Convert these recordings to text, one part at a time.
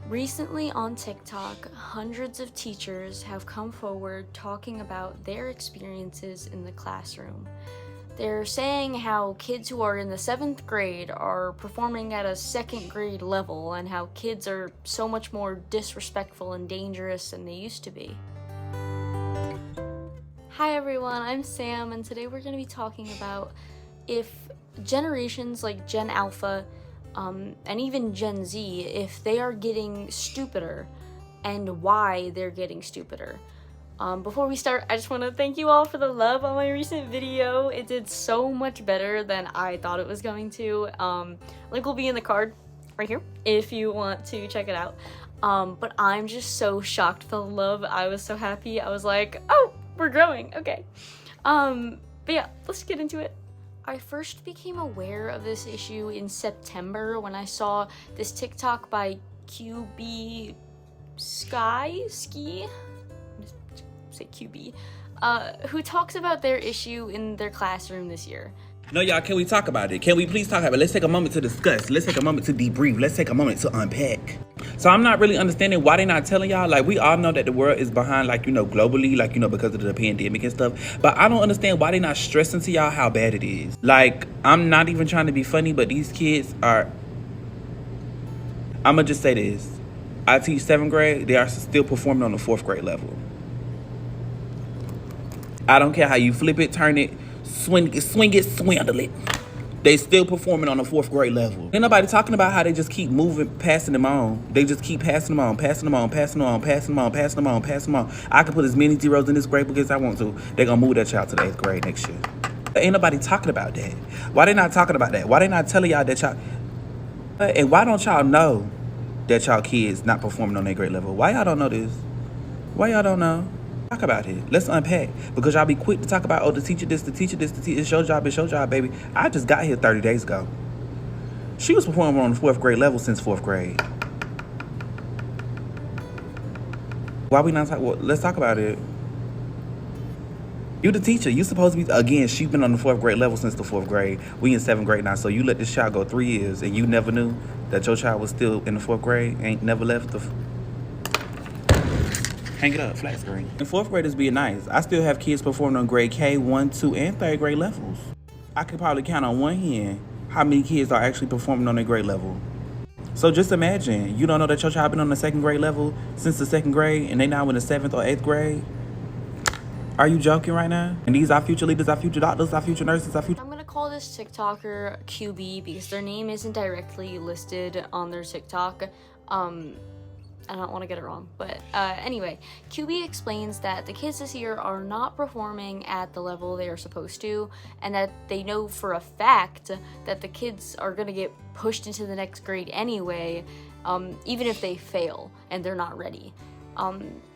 Recently on TikTok, hundreds of teachers have come forward talking about their experiences in the classroom. They're saying how kids who are in the 7th grade are performing at a 2nd grade level and how kids are so much more disrespectful and dangerous than they used to be. Hi everyone, I'm Sam, and today we're going to be talking about if generations like Gen Alpha and even Gen Z, if they are getting stupider and why they're getting stupider. Before we start, I just want to thank you all for the love on my recent video. It did so much better than I thought it was going to. Link will be in the card right here if you want to check it out. But I'm just so shocked for the love. I was so happy. I was like, oh, we're growing, okay. But yeah, let's get into it. I first became aware of this issue in September when I saw this TikTok by QB Ski, say QB, who talks about their issue in their classroom this year. No, y'all, can we talk about it? Can we please talk about it? Let's take a moment to discuss. Let's take a moment to debrief. Let's take a moment to unpack. So I'm not really understanding why they're not telling y'all. Like, we all know that the world is behind, like, globally, like, because of the pandemic and stuff. But I don't understand why they're not stressing to y'all how bad it is. Like, I'm not even trying to be funny, but these kids are... I'm going to just say this. I teach 7th grade. They are still performing on the 4th grade level. I don't care how you flip it, turn it, swing it, swindle it. They still performing on the 4th grade level. Ain't nobody talking about how they just keep moving, passing them on. They just keep passing them on, passing them on, passing them on, passing them on, passing them on, passing them on. I can put as many zeros in this grade book as I want to. They're gonna move that child to the 8th grade next year. Ain't nobody talking about that. Why they not talking about that? Why they not telling y'all that y'all... And why don't y'all know that y'all kids not performing on their grade level? Why y'all don't know this? Why y'all don't know? Talk about it. Let's unpack. Because y'all be quick to talk about, oh, the teacher this, the teacher this, the teacher. It's your job, baby. I just got here 30 days ago. She was performing on the 4th grade level since 4th grade. Why we not talk? Well, let's talk about it. You the teacher. You supposed to be, again, she been on the 4th grade level since the 4th grade. We in 7th grade now, so you let this child go 3 years and you never knew that your child was still in the 4th grade, ain't never left the... Hang it up, flat screen. And 4th graders being nice. I still have kids performing on grade K, 1, 2, and 3rd grade levels. I could probably count on one hand how many kids are actually performing on their grade level. So just imagine, you don't know that your child been on the 2nd grade level since the 2nd grade and they now in the 7th or 8th grade? Are you joking right now? And these are future leaders, our future doctors, our future nurses, our future... I'm gonna call this TikToker QB because their name isn't directly listed on their TikTok. I don't want to get it wrong, but anyway, QB explains that the kids this year are not performing at the level they are supposed to, and that they know for a fact that the kids are going to get pushed into the next grade anyway, even if they fail and they're not ready.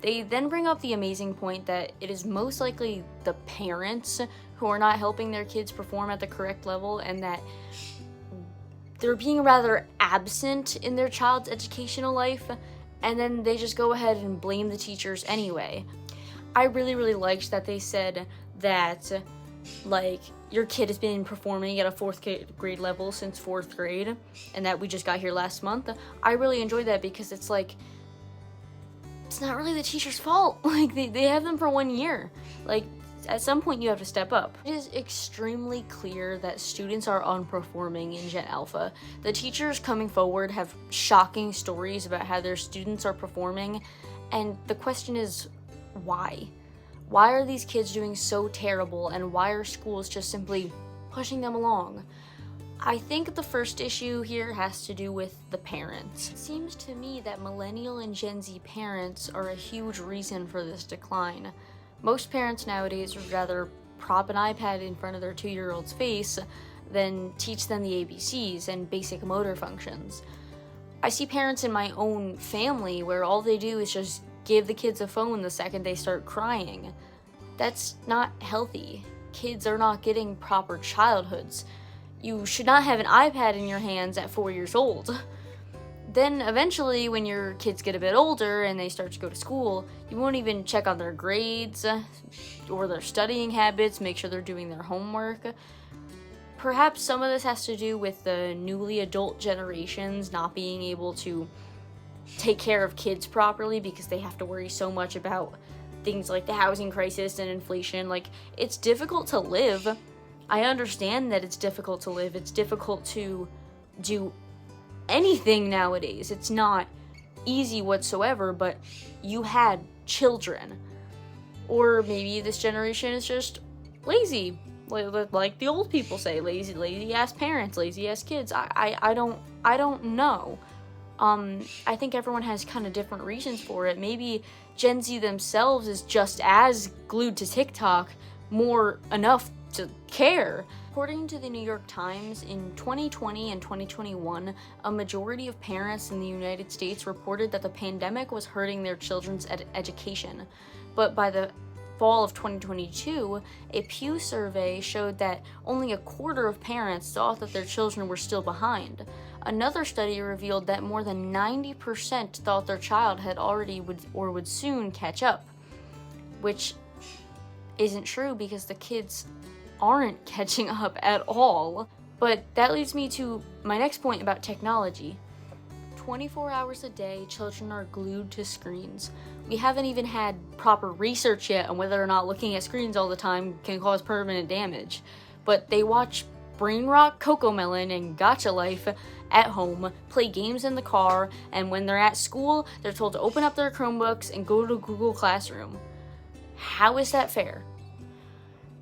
They then bring up the amazing point that it is most likely the parents who are not helping their kids perform at the correct level, and that they're being rather absent in their child's educational life, and then they just go ahead and blame the teachers anyway. I really liked that they said that, like, your kid has been performing at a 4th grade level since 4th grade, and that we just got here last month. I really enjoyed that because it's like, it's not really the teacher's fault. Like, they have them for 1 year. Like, at some point you have to step up. It is extremely clear that students are underperforming in Gen Alpha. The teachers coming forward have shocking stories about how their students are performing, and the question is, why? Why are these kids doing so terrible, and why are schools just simply pushing them along? I think the first issue here has to do with the parents. It seems to me that millennial and Gen Z parents are a huge reason for this decline. Most parents nowadays would rather prop an iPad in front of their 2-year-old's face than teach them the ABCs and basic motor functions. I see parents in my own family where all they do is just give the kids a phone the second they start crying. That's not healthy. Kids are not getting proper childhoods. You should not have an iPad in your hands at 4 years old. Then eventually, when your kids get a bit older and they start to go to school, you won't even check on their grades or their studying habits, make sure they're doing their homework. Perhaps some of this has to do with the newly adult generations not being able to take care of kids properly because they have to worry so much about things like the housing crisis and inflation. Like, it's difficult to live. I understand that it's difficult to live. It's difficult to do anything nowadays. It's not easy whatsoever, but you had children. Or maybe this generation is just lazy. Like the old people say, lazy ass parents, lazy ass kids. I don't know. I think everyone has kind of different reasons for it. Maybe Gen Z themselves is just as glued to TikTok, more enough to care. According to the New York Times, in 2020 and 2021, a majority of parents in the United States reported that the pandemic was hurting their children's education. But by the fall of 2022, a Pew survey showed that only a quarter of parents thought that their children were still behind. Another study revealed that more than 90% thought their child had already would soon catch up, which isn't true because the kids aren't catching up at all. But that leads me to my next point about technology. 24 hours a day, children are glued to screens. We haven't even had proper research yet on whether or not looking at screens all the time can cause permanent damage. But they watch Brain Rock, Cocomelon, and Gacha Life at home, play games in the car, and when they're at school, they're told to open up their Chromebooks and go to Google Classroom. How is that fair?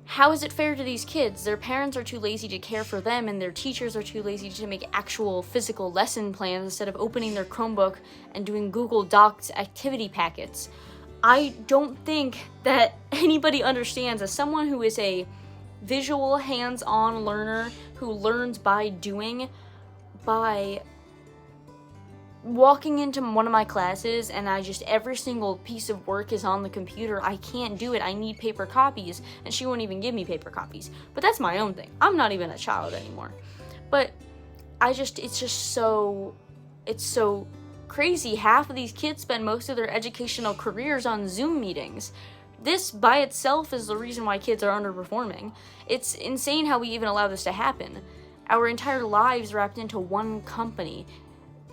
How is it fair to these kids? Their parents are too lazy to care for them, and their teachers are too lazy to make actual physical lesson plans instead of opening their Chromebook and doing Google Docs activity packets. I don't think that anybody understands, as someone who is a visual, hands-on learner who learns by doing, by walking into one of my classes and every single piece of work is on the computer. I can't do it. I need paper copies, and she won't even give me paper copies. But that's my own thing. I'm not even a child anymore. But it's so crazy. Half of these kids spend most of their educational careers on Zoom meetings. This by itself is the reason why kids are underperforming. It's insane how we even allow this to happen. Our entire lives wrapped into one company.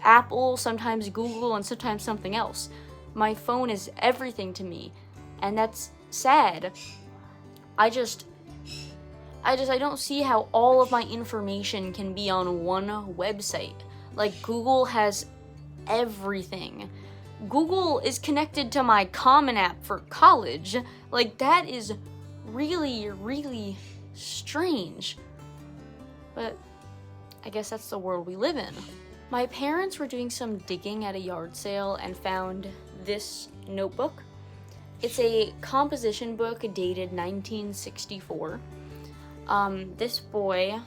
Apple, sometimes Google, and sometimes something else. My phone is everything to me, and that's sad. I don't see how all of my information can be on one website. Like, Google has everything. Google is connected to my Common App for college. Like, that is really, really strange. But I guess that's the world we live in. My parents were doing some digging at a yard sale and found this notebook. It's a composition book dated 1964. This boy,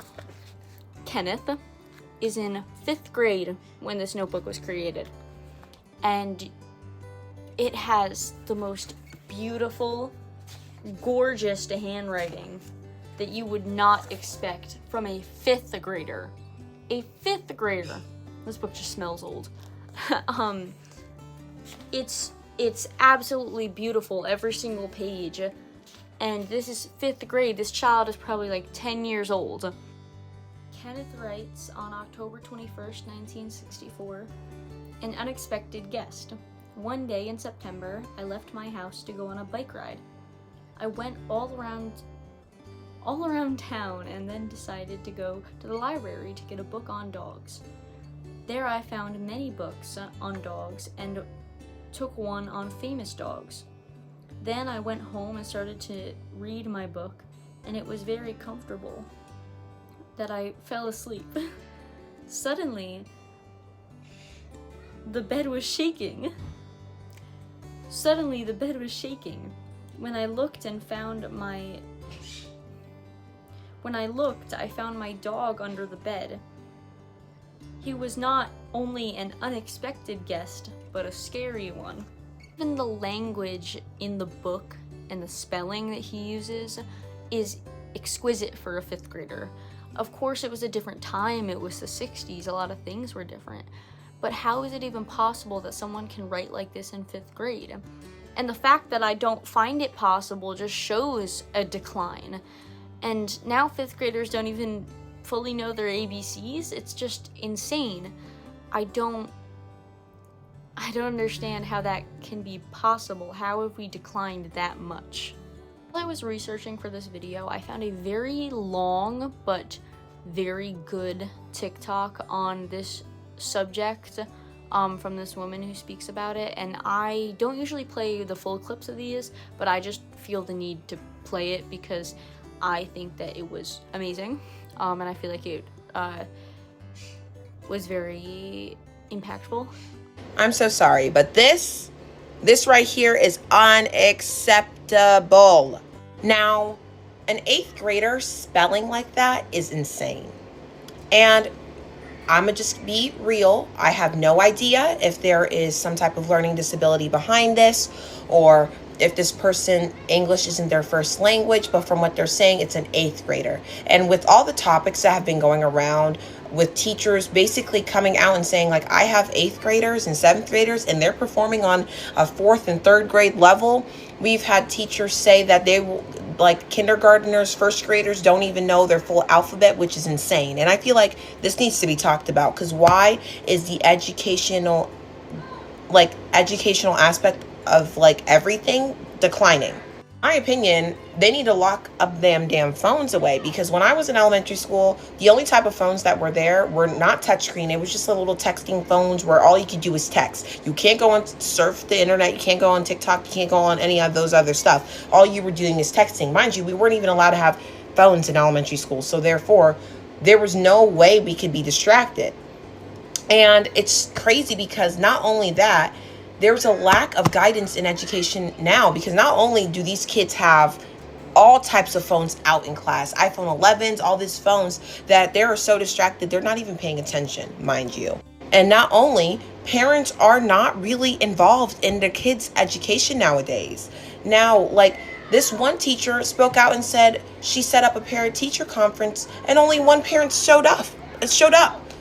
Kenneth, is in 5th grade when this notebook was created. And it has the most beautiful, gorgeous handwriting that you would not expect from a 5th grader. A 5th grader. This book just smells old. It's absolutely beautiful, every single page. And this is 5th grade. This child is probably like 10 years old. Kenneth writes, on October 21st, 1964, an unexpected guest. One day in September, I left my house to go on a bike ride. I went all around town and then decided to go to the library to get a book on dogs. There I found many books on dogs and took one on famous dogs. Then I went home and started to read my book, and it was very comfortable that I fell asleep. Suddenly, the bed was shaking. When I looked, I found my dog under the bed. He was not only an unexpected guest, but a scary one. Even the language in the book and the spelling that he uses is exquisite for a 5th grader. Of course, it was a different time. It was the 60s. A lot of things were different. But how is it even possible that someone can write like this in 5th grade? And the fact that I don't find it possible just shows a decline. And now 5th graders don't even fully know their ABCs. It's just insane. I don't I don't understand how that can be possible. How have we declined that much? While I was researching for this video, I found a very long but very good TikTok on this subject from this woman who speaks about it, and I don't usually play the full clips of these, but I just feel the need to play it because I think that it was amazing, and I feel like it was very impactful. I'm so sorry, but this right here is unacceptable. Now, an 8th grader spelling like that is insane. And I'm gonna just be real. I have no idea if there is some type of learning disability behind this, or if this person, English isn't their first language, but from what they're saying, it's an 8th grader. And with all the topics that have been going around with teachers basically coming out and saying, like, I have 8th graders and 7th graders and they're performing on a 4th and 3rd grade level. We've had teachers say that they will, like, kindergartners, 1st graders don't even know their full alphabet, which is insane. And I feel like this needs to be talked about, because why is the educational aspect of, like, everything declining? In my opinion, they need to lock up them damn phones away, because when I was in elementary school, the only type of phones that were there were not touchscreen. It was just the little texting phones where all you could do is text. You can't go on surf the internet. You can't go on TikTok. You can't go on any of those other stuff. All you were doing is texting. Mind you, we weren't even allowed to have phones in elementary school. So therefore, there was no way we could be distracted. And it's crazy because not only that, there's a lack of guidance in education now, because not only do these kids have all types of phones out in class, iPhone 11s, all these phones, that they're so distracted, they're not even paying attention, mind you. And not only, parents are not really involved in their kids' education nowadays. Now, like, this one teacher spoke out and said she set up a parent-teacher conference and only one parent showed up.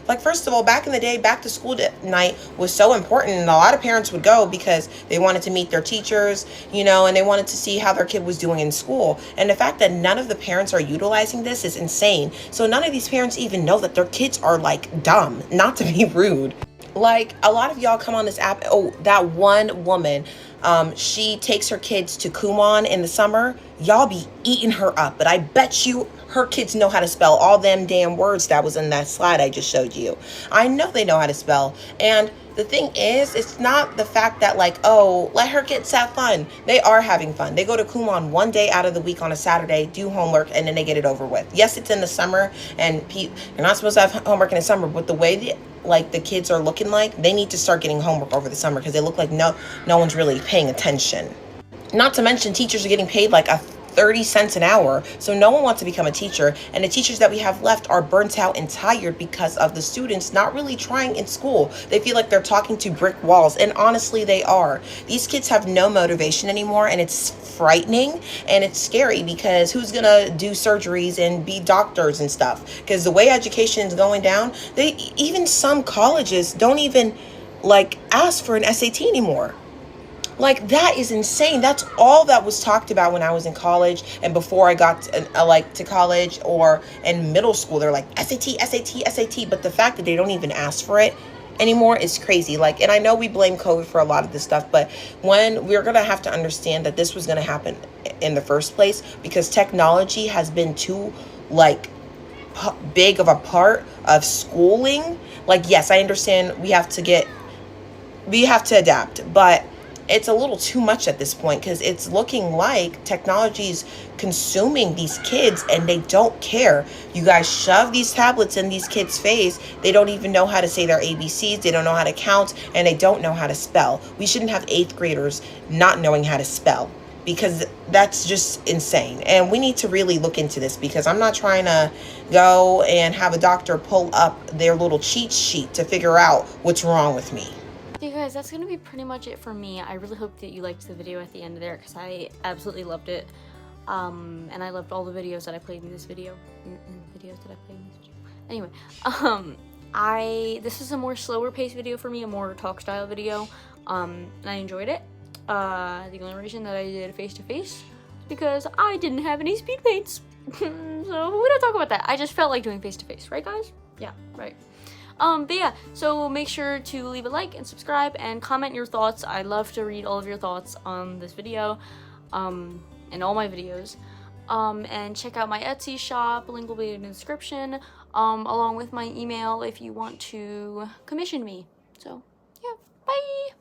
Like, first of all, back in the day, back to school night was so important, and a lot of parents would go because they wanted to meet their teachers, you know, and they wanted to see how their kid was doing in school. And the fact that none of the parents are utilizing this is insane. So none of these parents even know that their kids are, like, dumb, not to be rude. Like, a lot of y'all come on this app. Oh, that one woman, she takes her kids to Kumon in the summer. Y'all be eating her up, but I bet you her kids know how to spell all them damn words that was in that slide I just showed you. I know they know how to spell. And the thing is, it's not the fact that, like, oh, let her kids have fun. They are having fun. They go to Kumon one day out of the week on a Saturday, do homework, and then they get it over with. Yes, it's in the summer, and you're not supposed to have homework in the summer, but the way the kids are looking like, they need to start getting homework over the summer, because they look like no one's really paying attention. Not to mention, teachers are getting paid like 30 cents an hour, so no one wants to become a teacher, and the teachers that we have left are burnt out and tired because of the students not really trying in school. They feel like they're talking to brick walls, and honestly they are. These kids have no motivation anymore, and it's frightening and it's scary, because who's gonna do surgeries and be doctors and stuff? Because the way education is going down, even some colleges don't even, like, ask for an SAT anymore. Like, that is insane. That's all that was talked about when I was in college and before I got to college or in middle school. They're like, SAT, SAT, SAT. But the fact that they don't even ask for it anymore is crazy. Like, and I know we blame COVID for a lot of this stuff, but when we're going to have to understand that this was going to happen in the first place, because technology has been too, like, big of a part of schooling. Like, yes, I understand we have to adapt, but it's a little too much at this point, because it's looking like technology's consuming these kids and they don't care. You guys shove these tablets in these kids' face. They don't even know how to say their ABCs. They don't know how to count, and they don't know how to spell. We shouldn't have 8th graders not knowing how to spell, because that's just insane. And we need to really look into this, because I'm not trying to go and have a doctor pull up their little cheat sheet to figure out what's wrong with me. You guys, that's gonna be pretty much it for me. I really hope that you liked the video at the end of there, because I absolutely loved it. And I loved all the videos that I played in this video. Anyway, this is a more slower paced video for me, a more talk style video. And I enjoyed it. The only reason that I did face-to-face is because I didn't have any speed paints. So we don't talk about that. I just felt like doing face-to-face, right guys? Yeah, right. But yeah, so make sure to leave a like and subscribe and comment your thoughts. I love to read all of your thoughts on this video, and all my videos. And check out my Etsy shop, link will be in the description, along with my email if you want to commission me. So, yeah, bye!